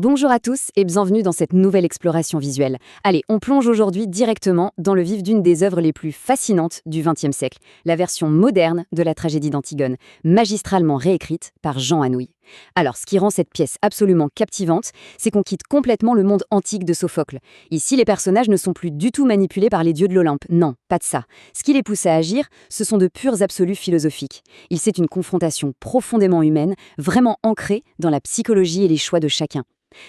Bonjour à tous et bienvenue dans cette nouvelle exploration visuelle. Allez, on plonge aujourd'hui directement dans le vif d'une des œuvres les plus fascinantes du XXe siècle, la version moderne de la tragédie d'Antigone, magistralement réécrite par Jean Anouilh. Alors, ce qui rend cette pièce absolument captivante, c'est qu'on quitte complètement le monde antique de Sophocle. Ici, les personnages ne sont plus du tout manipulés par les dieux de l'Olympe. Non, pas de ça. Ce qui les pousse à agir, ce sont de purs absolus philosophiques. C'est une confrontation profondément humaine, vraiment ancrée dans la psychologie et les choix de chacun.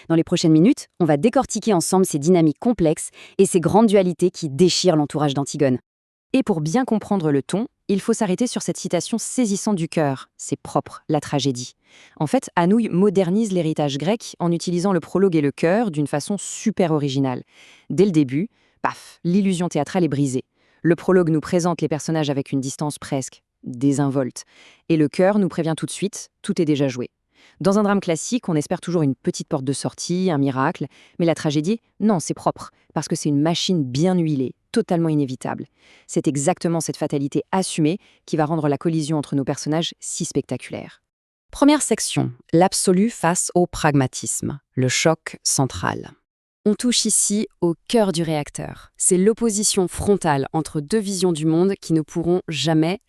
Dans les prochaines minutes, on va décortiquer ensemble ces dynamiques complexes et ces grandes dualités qui déchirent l'entourage d'Antigone. Et pour bien comprendre le ton, il faut s'arrêter sur cette citation saisissante du cœur. C'est propre, la tragédie. En fait, Anouilh modernise l'héritage grec en utilisant le prologue et le chœur d'une façon super originale. Dès le début, paf, l'illusion théâtrale est brisée. Le prologue nous présente les personnages avec une distance presque désinvolte. Et le chœur nous prévient tout de suite, tout est déjà joué. Dans un drame classique, on espère toujours une petite porte de sortie, un miracle, mais la tragédie, non, c'est propre, parce que c'est une machine bien huilée, totalement inévitable. C'est exactement cette fatalité assumée qui va rendre la collision entre nos personnages si spectaculaire. Première section, l'absolu face au pragmatisme, le choc central. On touche ici au cœur du réacteur. C'est l'opposition frontale entre deux visions du monde qui ne pourront jamais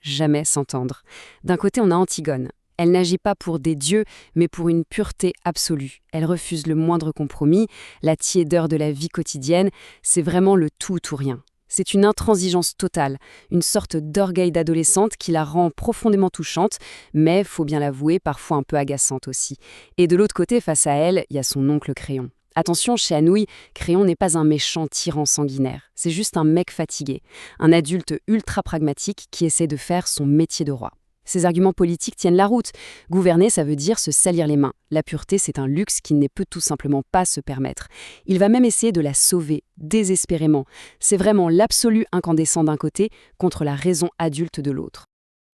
s'entendre. D'un côté, on a Antigone. Elle n'agit pas pour des dieux, mais pour une pureté absolue. Elle refuse le moindre compromis, la tiédeur de la vie quotidienne, c'est vraiment le tout ou rien. C'est une intransigeance totale, une sorte d'orgueil d'adolescente qui la rend profondément touchante, mais, faut bien l'avouer, parfois un peu agaçante aussi. Et de l'autre côté, face à elle, il y a son oncle Créon. Attention, chez Anouilh, Créon n'est pas un méchant tyran sanguinaire, c'est juste un mec fatigué, un adulte ultra pragmatique qui essaie de faire son métier de roi. Ces arguments politiques tiennent la route. Gouverner, ça veut dire se salir les mains. La pureté, c'est un luxe qu'il ne peut tout simplement pas se permettre. Il va même essayer de la sauver, désespérément. C'est vraiment l'absolu incandescent d'un côté contre la raison adulte de l'autre.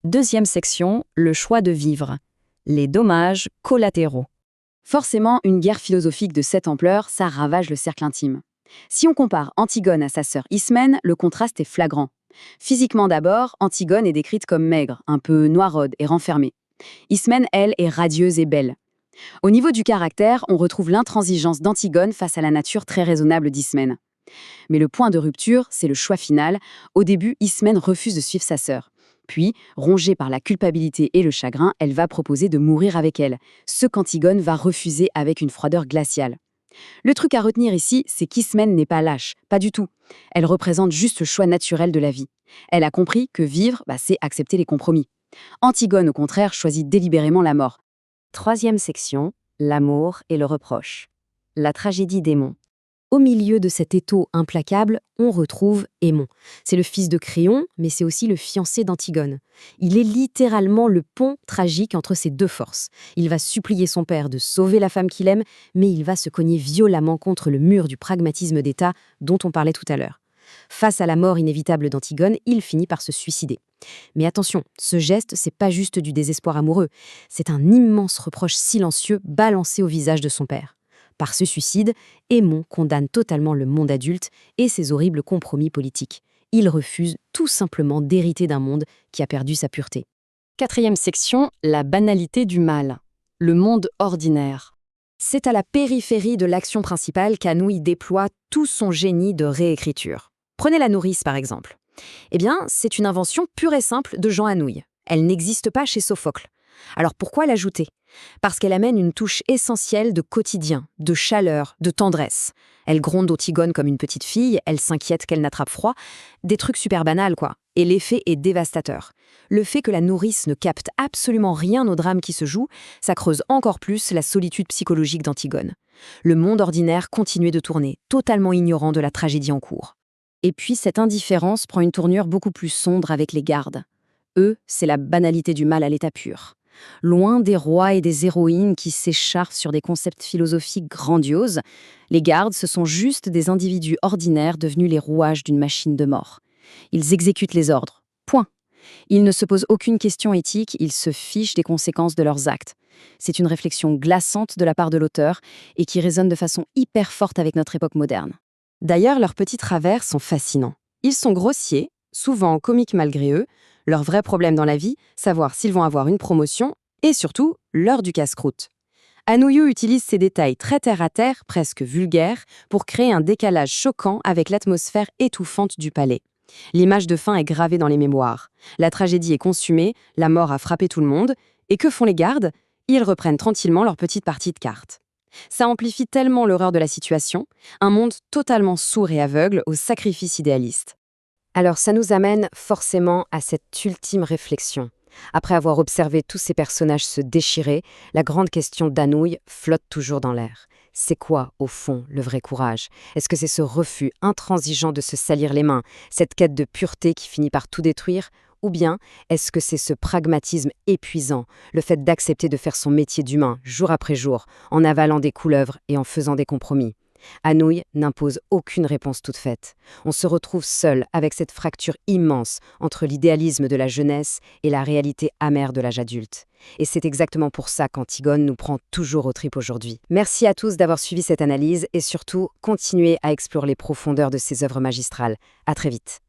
Deuxième section, le choix de vivre. Les dommages collatéraux. Forcément, une guerre philosophique de cette ampleur, ça ravage le cercle intime. Si on compare Antigone à sa sœur Ismène, le contraste est flagrant. Physiquement d'abord, Antigone est décrite comme maigre, un peu noiraude et renfermée. Ismène, elle, est radieuse et belle. Au niveau du caractère, on retrouve l'intransigeance d'Antigone face à la nature très raisonnable d'Ismène. Mais le point de rupture, c'est le choix final. Au début, Ismène refuse de suivre sa sœur. Puis, rongée par la culpabilité et le chagrin, elle va proposer de mourir avec elle, ce qu'Antigone va refuser avec une froideur glaciale. Le truc à retenir ici, c'est qu'Ismène n'est pas lâche, pas du tout. Elle représente juste le choix naturel de la vie. Elle a compris que vivre, c'est accepter les compromis. Antigone, au contraire, choisit délibérément la mort. Troisième section, l'amour et le reproche. La tragédie d'Aimon. Au milieu de cet étau implacable, on retrouve Aimon. C'est le fils de Créon, mais c'est aussi le fiancé d'Antigone. Il est littéralement le pont tragique entre ces deux forces. Il va supplier son père de sauver la femme qu'il aime, mais il va se cogner violemment contre le mur du pragmatisme d'État dont on parlait tout à l'heure. Face à la mort inévitable d'Antigone, il finit par se suicider. Mais attention, ce geste, c'est pas juste du désespoir amoureux, c'est un immense reproche silencieux balancé au visage de son père. Par ce suicide, Aimon condamne totalement le monde adulte et ses horribles compromis politiques. Il refuse tout simplement d'hériter d'un monde qui a perdu sa pureté. Quatrième section, la banalité du mal. Le monde ordinaire. C'est à la périphérie de l'action principale qu'Anouilh déploie tout son génie de réécriture. Prenez la nourrice par exemple. C'est une invention pure et simple de Jean Anouilh. Elle n'existe pas chez Sophocle. Alors pourquoi l'ajouter ? Parce qu'elle amène une touche essentielle de quotidien, de chaleur, de tendresse. Elle gronde Antigone comme une petite fille, elle s'inquiète qu'elle n'attrape froid. Des trucs super banals, quoi. Et l'effet est dévastateur. Le fait que la nourrice ne capte absolument rien au drame qui se joue, ça creuse encore plus la solitude psychologique d'Antigone. Le monde ordinaire continuait de tourner, totalement ignorant de la tragédie en cours. Et puis cette indifférence prend une tournure beaucoup plus sombre avec les gardes. Eux, c'est la banalité du mal à l'état pur. Loin des rois et des héroïnes qui s'écharpent sur des concepts philosophiques grandioses, les gardes, ce sont juste des individus ordinaires devenus les rouages d'une machine de mort. Ils exécutent les ordres. Point. Ils ne se posent aucune question éthique, ils se fichent des conséquences de leurs actes. C'est une réflexion glaçante de la part de l'auteur et qui résonne de façon hyper forte avec notre époque moderne. D'ailleurs, leurs petits travers sont fascinants. Ils sont grossiers, souvent comiques malgré eux, leur vrai problème dans la vie, savoir s'ils vont avoir une promotion, et surtout, l'heure du casse-croûte. Anouilh utilise ces détails très terre-à-terre, presque vulgaires, pour créer un décalage choquant avec l'atmosphère étouffante du palais. L'image de fin est gravée dans les mémoires. La tragédie est consumée, la mort a frappé tout le monde, et que font les gardes? Ils reprennent tranquillement leur petite partie de cartes. Ça amplifie tellement l'horreur de la situation, un monde totalement sourd et aveugle aux sacrifices idéalistes. Alors ça nous amène forcément à cette ultime réflexion. Après avoir observé tous ces personnages se déchirer, la grande question d'Anouilh flotte toujours dans l'air. C'est quoi, au fond, le vrai courage? Est-ce que c'est ce refus intransigeant de se salir les mains, cette quête de pureté qui finit par tout détruire? Ou bien est-ce que c'est ce pragmatisme épuisant, le fait d'accepter de faire son métier d'humain jour après jour, en avalant des couleuvres et en faisant des compromis? Anouilh n'impose aucune réponse toute faite. On se retrouve seul avec cette fracture immense entre l'idéalisme de la jeunesse et la réalité amère de l'âge adulte. Et c'est exactement pour ça qu'Antigone nous prend toujours aux tripes aujourd'hui. Merci à tous d'avoir suivi cette analyse et surtout, continuez à explorer les profondeurs de ces œuvres magistrales. À très vite.